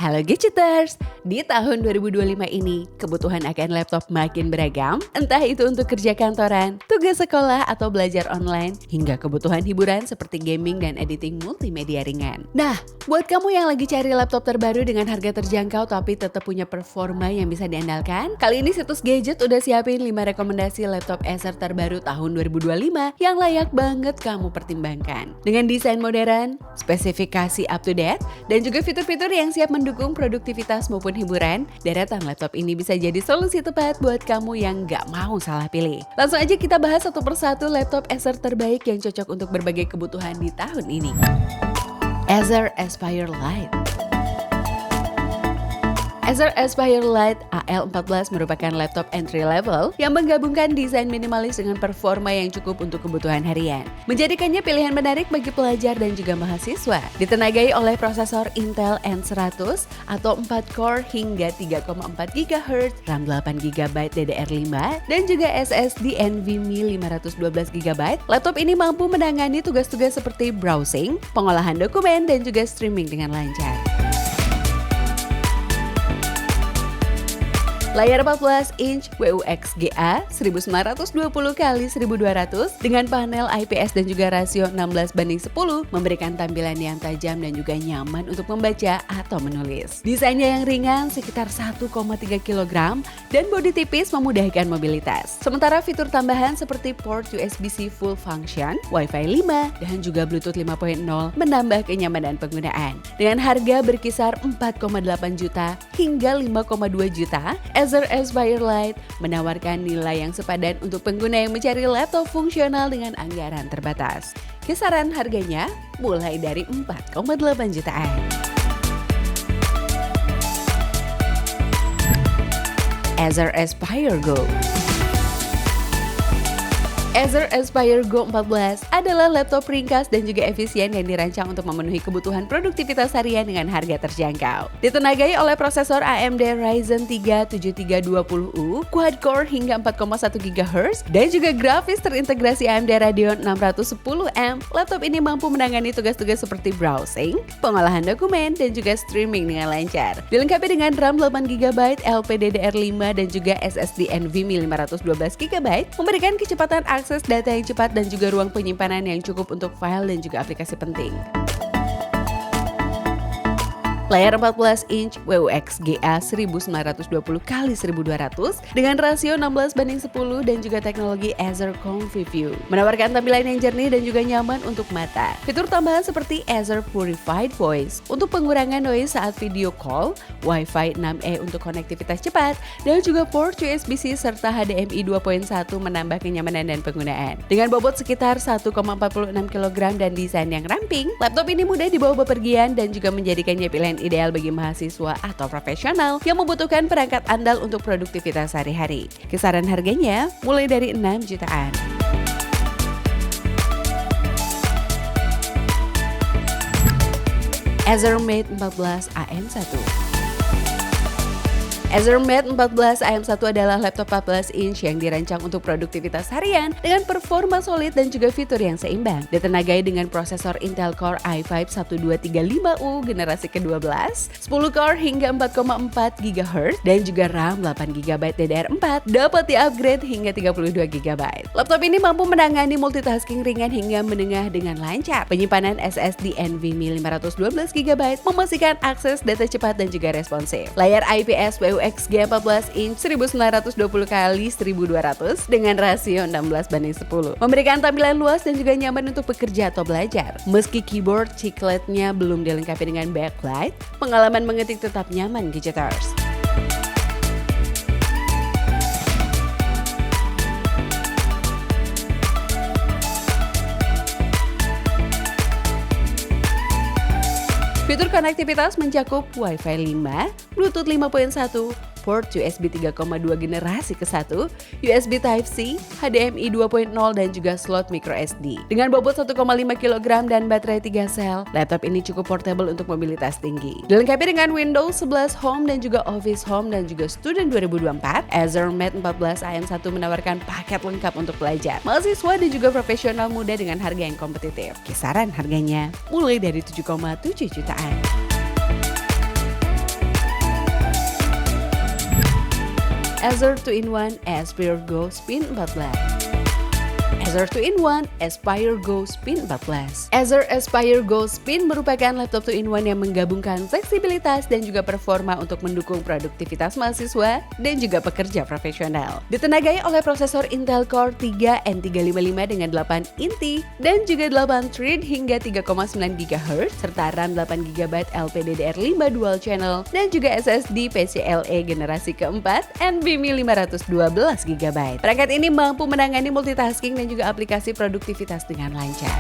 Halo Gadgeters, di tahun 2025 ini kebutuhan akan laptop makin beragam, entah itu untuk kerja kantoran, tugas sekolah atau belajar online, hingga kebutuhan hiburan seperti gaming dan editing multimedia ringan. Nah, buat kamu yang lagi cari laptop terbaru dengan harga terjangkau tapi tetap punya performa yang bisa diandalkan, kali ini situs Gadget udah siapin 5 rekomendasi laptop Acer terbaru tahun 2025 yang layak banget kamu pertimbangkan. Dengan desain modern, spesifikasi up to date, dan juga fitur-fitur yang siap mendukung produktivitas maupun hiburan, deretan laptop ini bisa jadi solusi tepat buat kamu yang nggak mau salah pilih. Langsung aja kita bahas satu persatu laptop Acer terbaik yang cocok untuk berbagai kebutuhan di tahun ini. Acer Aspire Lite. Acer Aspire Lite AL14 merupakan laptop entry level yang menggabungkan desain minimalis dengan performa yang cukup untuk kebutuhan harian, menjadikannya pilihan menarik bagi pelajar dan juga mahasiswa. Ditenagai oleh prosesor Intel N100 atau 4 core hingga 3,4 GHz, RAM 8 GB DDR5, dan juga SSD NVMe 512 GB, laptop ini mampu menangani tugas-tugas seperti browsing, pengolahan dokumen, dan juga streaming dengan lancar. Layar 14 inch WUXGA 1920x1200 dengan panel IPS dan juga rasio 16:10 memberikan tampilan yang tajam dan juga nyaman untuk membaca atau menulis. Desainnya yang ringan sekitar 1,3 kg dan bodi tipis memudahkan mobilitas. Sementara fitur tambahan seperti port USB-C full function, Wi-Fi 5, dan juga Bluetooth 5.0 menambah kenyamanan penggunaan. Dengan harga berkisar 4,8 juta hingga 5,2 juta, Acer Aspire Lite menawarkan nilai yang sepadan untuk pengguna yang mencari laptop fungsional dengan anggaran terbatas. Kisaran harganya mulai dari 4,8 jutaan. Acer Aspire Go. Acer Aspire Go 14 adalah laptop ringkas dan juga efisien yang dirancang untuk memenuhi kebutuhan produktivitas harian dengan harga terjangkau. Ditenagai oleh prosesor AMD Ryzen 3 7320U, quad-core hingga 4,1 GHz, dan juga grafis terintegrasi AMD Radeon 610M, laptop ini mampu menangani tugas-tugas seperti browsing, pengolahan dokumen, dan juga streaming dengan lancar. Dilengkapi dengan RAM 8 GB, LPDDR5, dan juga SSD NVMe 512 GB, memberikan kecepatan akses data yang cepat dan juga ruang penyimpanan yang cukup untuk file dan juga aplikasi penting. Layar 14 inch WUXGA 1920x1200 dengan rasio 16:10 dan juga teknologi Acer ComfyView menawarkan tampilan yang jernih dan juga nyaman untuk mata. Fitur tambahan seperti Acer Purified Voice untuk pengurangan noise saat video call, Wi-Fi 6E untuk konektivitas cepat, dan juga port USB-C serta HDMI 2.1 menambah kenyamanan dan penggunaan. Dengan bobot sekitar 1,46 kg dan desain yang ramping, laptop ini mudah dibawa bepergian dan juga menjadikannya pilihan ideal bagi mahasiswa atau profesional yang membutuhkan perangkat andal untuk produktivitas sehari-hari. Kisaran harganya mulai dari 6 jutaan. Acer Mate 14 AM1. Acer Mate 14 AM1 adalah laptop 14 inch yang dirancang untuk produktivitas harian dengan performa solid dan juga fitur yang seimbang. Ditenagai dengan prosesor Intel Core i5 1235U generasi ke-12, 10 core hingga 4,4 GHz, dan juga RAM 8 GB DDR4 dapat di-upgrade hingga 32 GB. Laptop ini mampu menangani multitasking ringan hingga menengah dengan lancar. Penyimpanan SSD NVMe 512 GB memastikan akses data cepat dan juga responsif. Layar IPS WUXGA 14 inch 1920x1200 dengan rasio 16:10 memberikan tampilan luas dan juga nyaman untuk bekerja atau belajar. Meski keyboard chicletnya belum dilengkapi dengan backlight, pengalaman mengetik tetap nyaman Gadgeters. Fitur konektivitas mencakup Wi-Fi 5, Bluetooth 5.1, port USB 3,2 generasi ke-1, USB Type-C, HDMI 2.0, dan juga slot microSD. Dengan bobot 1,5 kg dan baterai 3 sel, laptop ini cukup portable untuk mobilitas tinggi. Dilengkapi dengan Windows 11 Home dan juga Office Home dan juga Student 2024, Acer Mate 14 AM1 menawarkan paket lengkap untuk pelajar, mahasiswa, dan juga profesional muda dengan harga yang kompetitif. Kisaran harganya mulai dari 7,7 jutaan. Acer 2-in-1 Aspire Go Spin 14. Acer 2-in-1 Aspire Go Spin 14. Acer Aspire Go Spin merupakan laptop 2-in-1 yang menggabungkan fleksibilitas dan juga performa untuk mendukung produktivitas mahasiswa dan juga pekerja profesional. Ditenagai oleh prosesor Intel Core 3 N355 dengan 8 inti dan juga 8 thread hingga 3,9 GHz serta RAM 8 GB LPDDR5 dual channel dan juga SSD PCIe generasi keempat NVMe 512 GB. Perangkat ini mampu menangani multitasking dan juga aplikasi produktivitas dengan lancar.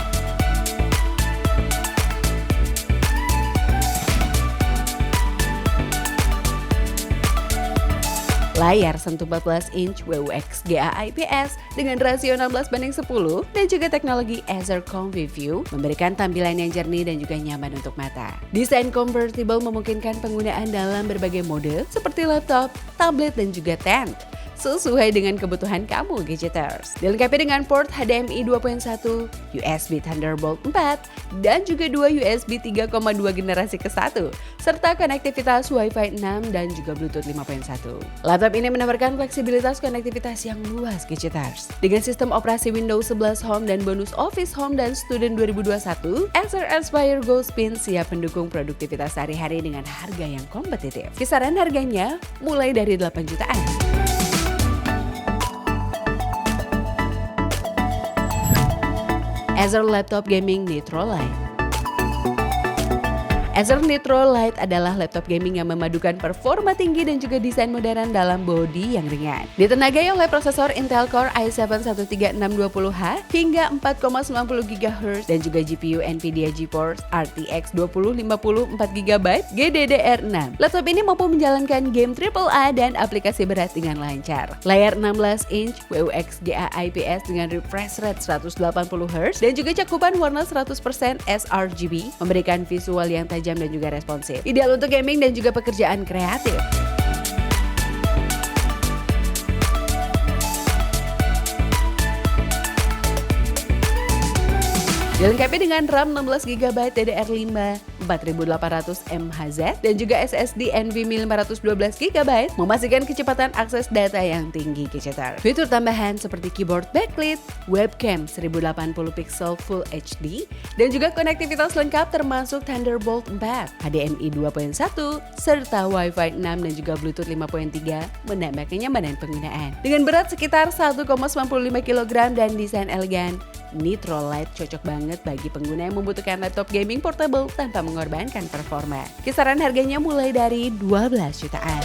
Layar sentuh 14 inch WUXGA IPS dengan rasio 16:10 dan juga teknologi Acer Comfy View memberikan tampilan yang jernih dan juga nyaman untuk mata. Desain convertible memungkinkan penggunaan dalam berbagai mode seperti laptop, tablet, dan juga tent, sesuai dengan kebutuhan kamu gadgeters. Dilengkapi dengan port HDMI 2.1, USB Thunderbolt 4, dan juga 2 USB 3.2 generasi ke-1, serta konektivitas Wi-Fi 6 dan juga Bluetooth 5.1. Laptop ini menawarkan fleksibilitas konektivitas yang luas gadgeters. Dengan sistem operasi Windows 11 Home dan bonus Office Home dan Student 2021, Acer Aspire Go Spin siap mendukung produktivitas sehari-hari dengan harga yang kompetitif. Kisaran harganya mulai dari 8 jutaan. Acer Laptop Gaming Nitro Lite. Acer Nitro Lite adalah laptop gaming yang memadukan performa tinggi dan juga desain modern dalam bodi yang ringan. Ditenagai oleh prosesor Intel Core i7-13620H hingga 4,90 GHz dan juga GPU Nvidia GeForce RTX 2050 4GB GDDR6. Laptop ini mampu menjalankan game AAA dan aplikasi berat dengan lancar. Layar 16 inch WUXGA IPS dengan refresh rate 180Hz dan juga cakupan warna 100% sRGB memberikan visual yang tajam dan juga responsif. Ideal untuk gaming dan juga pekerjaan kreatif. Dilengkapi dengan RAM 16GB DDR5 4800 MHz dan juga SSD NVMe 512GB memastikan kecepatan akses data yang tinggi gadgeter. Fitur tambahan seperti keyboard backlit, webcam 1080 pixel Full HD dan juga konektivitas lengkap termasuk Thunderbolt 4, HDMI 2.1 serta Wi-Fi 6 dan juga Bluetooth 5.3 menambah kenyamanan penggunaan. Dengan berat sekitar 1,95 kg dan desain elegan, Nitro Lite cocok banget bagi pengguna yang membutuhkan laptop gaming portable tanpa mengorbankan performa. Kisaran harganya mulai dari 12 jutaan.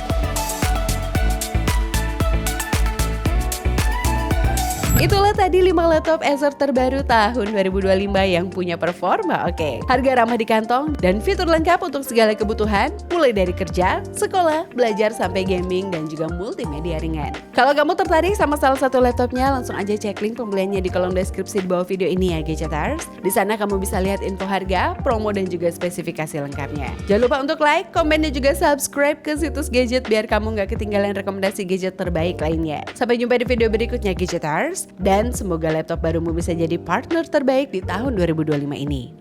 Itulah tadi 5 laptop Acer terbaru tahun 2025 yang punya performa oke, harga ramah di kantong, dan fitur lengkap untuk segala kebutuhan, mulai dari kerja, sekolah, belajar, sampai gaming, dan juga multimedia ringan. Kalau kamu tertarik sama salah satu laptopnya, langsung aja cek link pembeliannya di kolom deskripsi di bawah video ini ya gadgeters. Di sana kamu bisa lihat info harga, promo, dan juga spesifikasi lengkapnya. Jangan lupa untuk like, komen, dan juga subscribe ke situs gadget biar kamu nggak ketinggalan rekomendasi gadget terbaik lainnya. Sampai jumpa di video berikutnya gadgeters. Dan semoga laptop barumu bisa jadi partner terbaik di tahun 2025 ini.